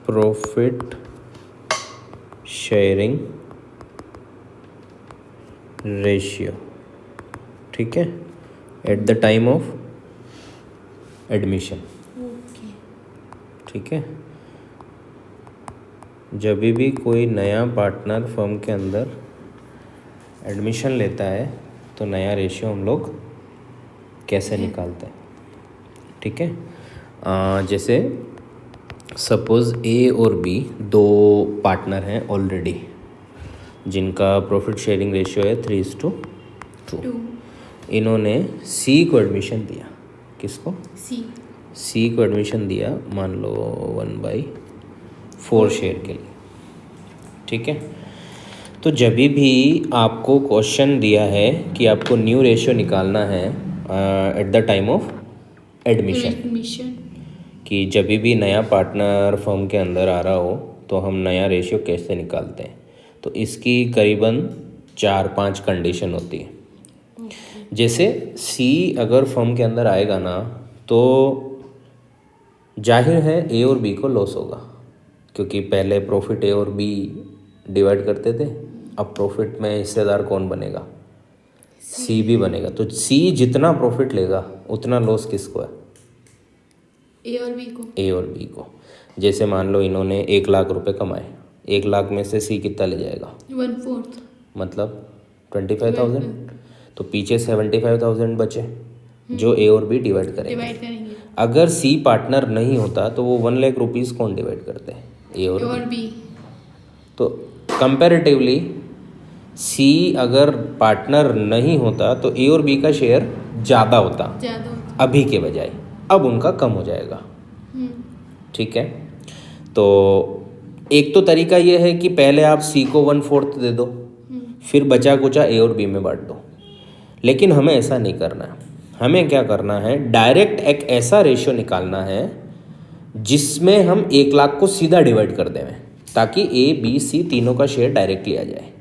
Profit sharing ratio, ठीक है, at the time of admission. Okay. ठीक है, जब भी कोई नया पार्टनर फर्म के अंदर एडमिशन लेता है तो नया रेशियो हम लोग कैसे निकालते हैं, ठीक है। जैसे सपोज़ ए और बी दो पार्टनर हैं ऑलरेडी, जिनका प्रॉफिट शेयरिंग रेशियो है 3:2। इन्होंने सी को एडमिशन दिया। किसको? सी को एडमिशन दिया, मान लो 1/4 शेयर के लिए, ठीक है। तो जब भी आपको क्वेश्चन दिया है कि आपको न्यू रेशियो निकालना है at the time of admission, कि जब भी नया पार्टनर फर्म के अंदर आ रहा हो तो हम नया रेशियो कैसे निकालते हैं, तो इसकी करीबन 4-5 कंडीशन होती है। जैसे सी अगर फर्म के अंदर आएगा ना, तो जाहिर है ए और बी को लॉस होगा, क्योंकि पहले प्रॉफिट ए और बी डिवाइड करते थे, अब प्रॉफिट में हिस्सेदार कौन बनेगा? सी भी बनेगा। तो सी जितना प्रॉफिट लेगा उतना लॉस किसको है? ए और बी को। जैसे मान लो इन्होंने 1 लाख रुपए कमाए, 1 लाख में से सी कितना ले जाएगा? 1/4, मतलब 25,000। तो पीछे 75,000 बचे जो ए और बी डिवाइड करेंगे। अगर सी पार्टनर नहीं होता तो वो 1 लाख रुपीज़ कौन डिवाइड करते हैं? ए और बी। तो कंपैरेटिवली सी अगर पार्टनर नहीं होता तो ए और बी का शेयर ज़्यादा होता अभी के बजाय, अब उनका कम हो जाएगा, ठीक है। तो एक तो तरीका ये है कि पहले आप सी को 1/4 दे दो, फिर बचा कुचा ए और बी में बांट दो, लेकिन हमें ऐसा नहीं करना है। हमें क्या करना है, डायरेक्ट एक ऐसा रेशियो निकालना है जिसमें हम 1 लाख को सीधा डिवाइड कर दें, ताकि ए बी सी तीनों का शेयर डायरेक्टली आ जाए,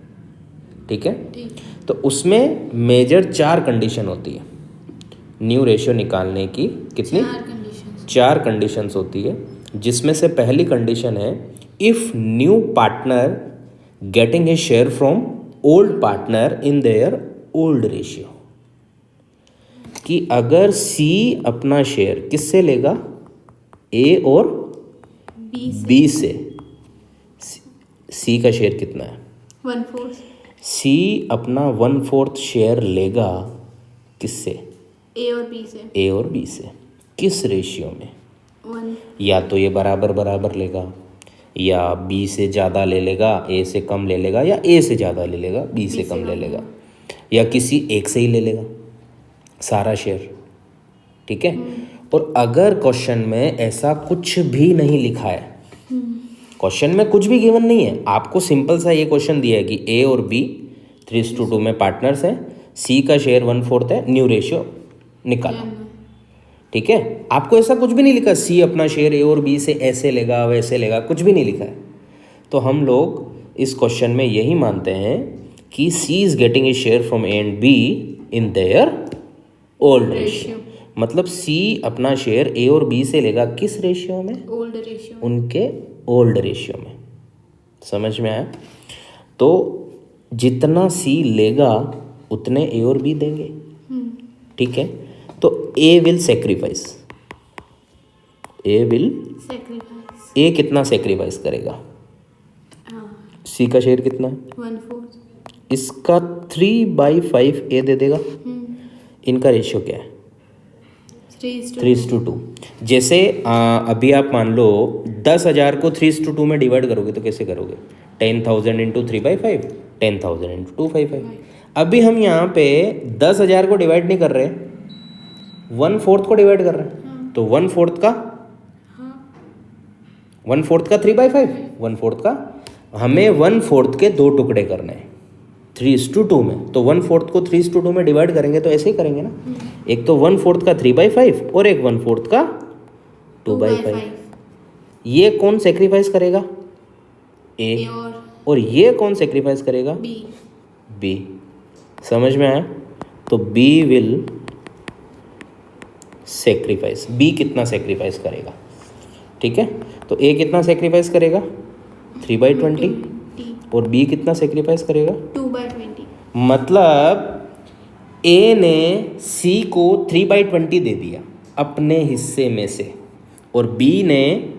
ठीक है। तो उसमें मेजर 4 कंडीशन होती है न्यू रेशियो निकालने की। कितनी? 4 कंडीशंस होती है, जिसमें से पहली कंडीशन है if new partner getting a share from old partner in their old ratio, कि अगर सी अपना शेयर किससे लेगा? ए और बी से। सी का शेयर कितना है? 1/4। सी अपना 1/4 शेयर लेगा किससे? ए और बी से। किस रेशियो में? 1। या तो ये बराबर बराबर लेगा, या बी से ज़्यादा ले लेगा ए से कम ले लेगा, या ए से ज़्यादा ले लेगा बी से कम ले लेगा, या किसी एक से ही ले लेगा सारा शेयर, ठीक है। और अगर क्वेश्चन में ऐसा कुछ भी नहीं लिखा है, क्वेश्चन में कुछ भी गिवन नहीं है, आपको सिंपल सा ये क्वेश्चन दिया है कि ए और बी 3:2 में पार्टनर्स हैं, सी का शेयर 1/4 है, न्यू रेशियो निकालो, ठीक है। आपको ऐसा कुछ भी नहीं लिखा, सी अपना शेयर ए और बी से ऐसे लेगा वैसे लेगा, कुछ भी नहीं लिखा है। तो हम लोग इस क्वेश्चन में यही मानते हैं कि C is getting a share from A and B in their old ratio. मतलब सी अपना शेयर ए और बी से लेगा किस रेशियो में? Old ratio. उनके ओल्ड रेशियो में। समझ में आया? तो जितना सी लेगा उतने ए और बी देंगे, ठीक है। तो ए विल सेक्रीफाइस, ए कितना सेक्रीफाइस करेगा? सी का शेयर कितना है? 1/4। इसका 3/5 ए दे देगा। इनका रेशियो क्या है? 3:2। जैसे अभी आप मान लो 10,000 को 3:2 में डिवाइड करोगे तो कैसे करोगे? 10,000 इंटू 3/5, 10,000 इंटू 2/5। अभी हम यहाँ पे 10,000 को डिवाइड नहीं कर रहे, 1/4 को डिवाइड कर रहे हैं। तो 1/4 का 3/5, 1/4 का हमें 1/4 के 2 टुकड़े करने हैं 3:2 में। तो 1/4 को 3:2 में डिवाइड करेंगे तो ऐसे ही करेंगे ना, एक तो 1/4 का 3/5 और एक 1/4 का 2/5। ये कौन सेक्रीफाइस करेगा? ए। और ये कौन सेक्रीफाइस करेगा? बी। समझ में आया? तो बी विल सेक्रीफाइस। बी कितना सेक्रीफाइस करेगा? ठीक है, तो ए कितना सेक्रीफाइस करेगा 3/20 और बी कितना सेक्रीफाइस करेगा 2/20। मतलब ए ने सी को 3/20 दे दिया अपने हिस्से में से और बी ने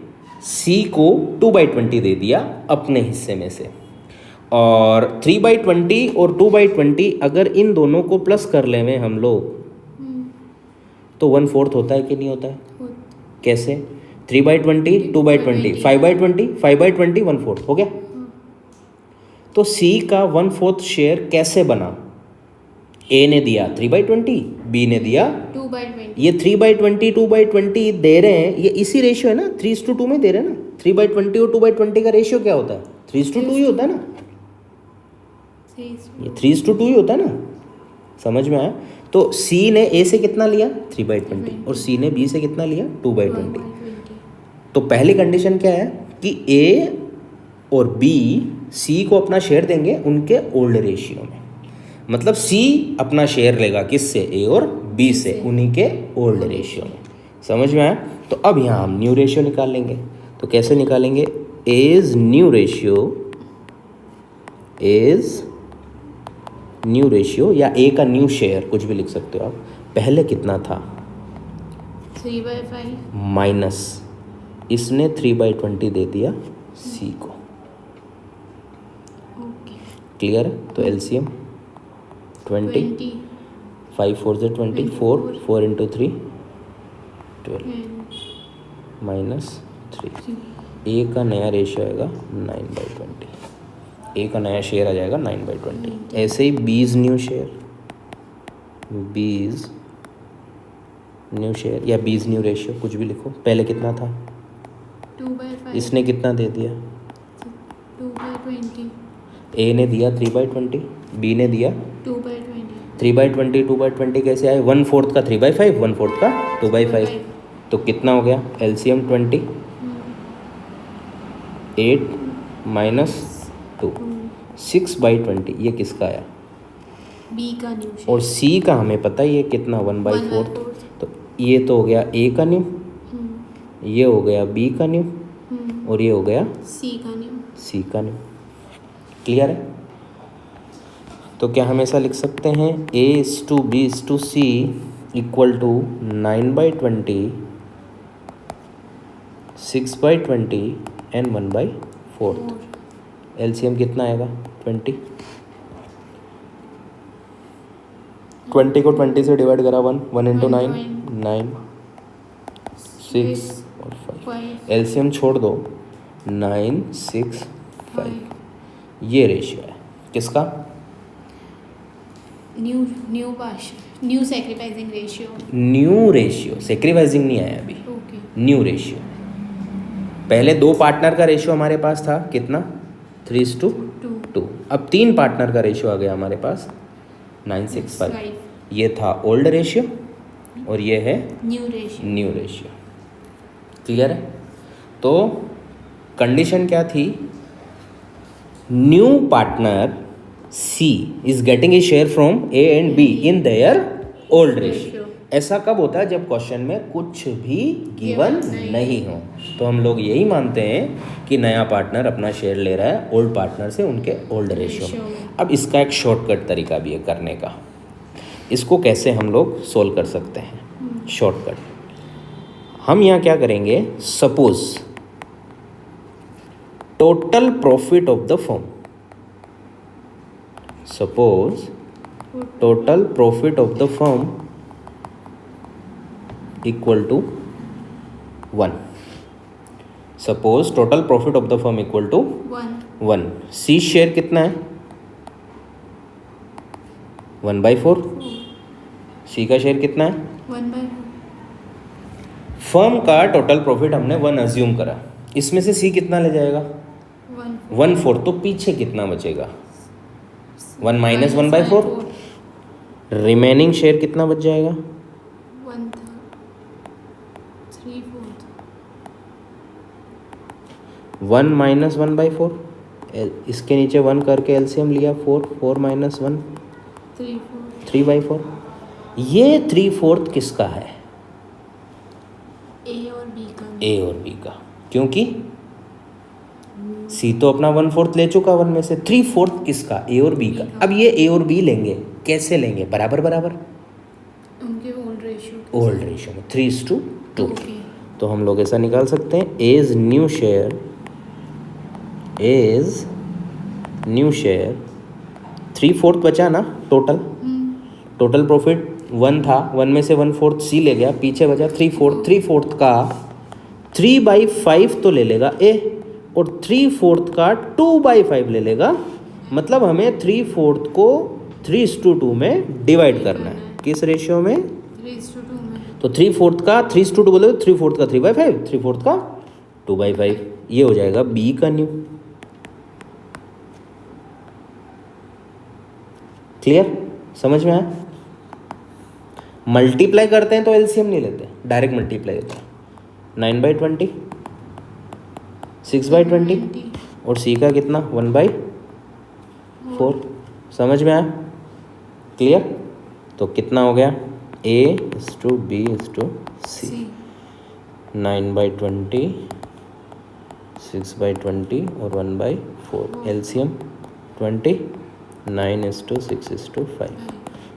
सी को 2/20 दे दिया अपने हिस्से में से। और 3/20 और 2/20 अगर इन दोनों को प्लस कर लें हम लोग तो 1/4 होता है कि नहीं होता है? कैसे? 3/20 2/20 5/20 5/20 1/4 हो गया। तो सी का 1/4 शेयर कैसे बना? ए ने दिया 3/20, बी ने दिया 2/20। ये 3/20 2/20 दे रहे हैं, ये इसी रेशियो है ना, 3:2 में दे रहे हैं ना। 3/20 और 2/20 का रेशियो क्या होता है? 3:2 ही होता है ना, ये 3:2 ही होता है ना, समझ में आया? तो सी ने ए से कितना लिया 3/20 और सी ने बी से कितना लिया 2/20। तो पहली कंडीशन क्या है कि ए और बी सी को अपना शेयर देंगे उनके ओल्ड रेशियो में, मतलब सी अपना शेयर लेगा किससे? ए और बी से, उन्हीं के ओल्ड रेशियो में। समझ में आया? तो अब यहाँ हम न्यू रेशियो निकाल लेंगे। तो कैसे निकालेंगे? एज न्यू रेशियो या ए का न्यू शेयर, कुछ भी लिख सकते हो आप। पहले कितना था 3/5 माइनस इसने 3/20 दे दिया सी को। क्लियर है? तो एलसीएम 20 5 4 से 20 4 इंटू 3 12 माइनस 3। ए का नया रेशियो आएगा 9/20, ए का नया शेयर आ जाएगा 9/20। ऐसे ही बीज न्यू शेयर या बीज न्यू रेशियो, कुछ भी लिखो। पहले कितना था 2/5, इसने कितना दे दिया 2/20, ए ने दिया 3/20, बी ने दिया 2/20। 3/20 2/20 कैसे आए? 1/4 का 3/5 1/4 का 2/5। तो कितना हो गया? LCM 20 8 minus 2 6/20। ये किसका आया? बी का न्यू शेयर। और सी का हमें पता ही है कितना 1/4। तो ये तो हो गया ए का न्यू, ये हो गया बी का न्यू और ये हो गया सी का न्यू। क्लियर है? तो क्या हम ऐसा लिख सकते हैं A/B/C equal to 9/20 6/20 and 1/4। LCM कितना आएगा 20 को 20 से डिवाइड करा 1 इंटू 9 9 6 और 5। एलसीएम छोड़ दो 9 6 5। ये रेशियो है किसका? New sacrificing ratio. New ratio, sacrificing नहीं आया अभी। New ratio. पहले 2 पार्टनर का रेशियो हमारे पास था कितना 3:2। अब 3 पार्टनर का रेशियो आ गया हमारे पास 9:6:5। ये था ओल्ड रेशियो और ये है न्यू रेशियो। क्लियर है? तो कंडीशन क्या थी? New partner C is getting a share from A and B in their old ratio। ऐसा कब होता है? जब क्वेश्चन में कुछ भी गिवन नहीं हो। तो हम लोग यही मानते हैं कि नया पार्टनर अपना शेयर ले रहा है ओल्ड पार्टनर से उनके ओल्ड रेशियो में। अब इसका एक शॉर्टकट तरीका भी है करने का। इसको कैसे हम लोग सोल्व कर सकते हैं? शॉर्टकट हम यहाँ क्या करेंगे? Suppose total profit of the firm, suppose total profit of the firm equal to 1। suppose total profit of the firm equal to 1। C share कितना है 1/4। C का शेयर कितना है 1/4। फर्म का टोटल प्रॉफिट हमने 1 अज्यूम करा, इसमें से C कितना ले जाएगा 1/4। तो पीछे कितना बचेगा 1 माइनस 1/4। रिमेनिंग शेयर कितना बच जाएगा 1 माइनस 1/4। इसके नीचे 1 करके एलसीएम लिया 4 माइनस 1 3/4। ये 3/4 किसका है? ए और बी का। क्योंकि सी तो अपना 1/4 ले चुका, 1 में से 3/4 किसका, ए और बी का। अब ये ए और बी लेंगे, कैसे लेंगे, बराबर बराबर, उनके ओल्ड रेशियो ओल्ड रेशियो में 3:2। ओके तो हम लोग ऐसा निकाल सकते हैं, एज न्यू शेयर 3/4 बचा ना टोटल। टोटल प्रॉफिट 1 था, 1 में से 1/4 सी ले गया, पीछे बचा 3/4 का 3/5 तो ले लेगा ए, और 3/4 का 2/5 ले लेगा। मतलब हमें 3/4 को 3:2 में डिवाइड करना है। किस रेशियो में, 3:2 में। तो 3/4 का 3:2 बोले तो 3/4 का 3/5, 3/4 का 2/5, ये हो जाएगा बी का न्यू। क्लियर, समझ में आया। मल्टीप्लाई करते हैं तो एलसीएम नहीं लेते, डायरेक्ट मल्टीप्लाई होता है। 9/20, 6/20 और सी का कितना 1/4। समझ में आया, क्लियर। तो कितना हो गया, A:B:C, 9/20, 6/20 और 1/4, एलसीएम 20, 9:6:5।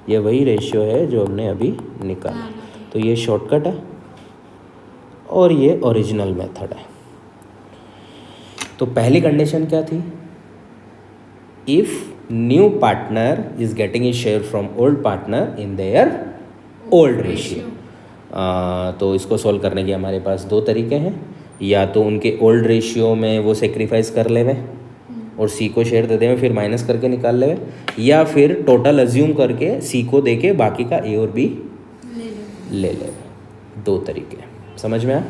ये वही रेशियो है जो हमने अभी निकाला। तो ये शॉर्टकट है और ये ओरिजिनल मेथड है। तो पहली कंडीशन क्या थी, if new partner is getting a share from old partner in their old ratio. तो इसको सॉल्व करने के हमारे पास 2 तरीके हैं, या तो उनके ओल्ड रेशियो में वो सेक्रीफाइस कर लेवे और सी को शेयर दे देवे, फिर माइनस करके निकाल लेवे, या फिर टोटल अज्यूम करके सी को दे के बाकी का ए और बी ले लेवे। 2 तरीके, समझ में आया।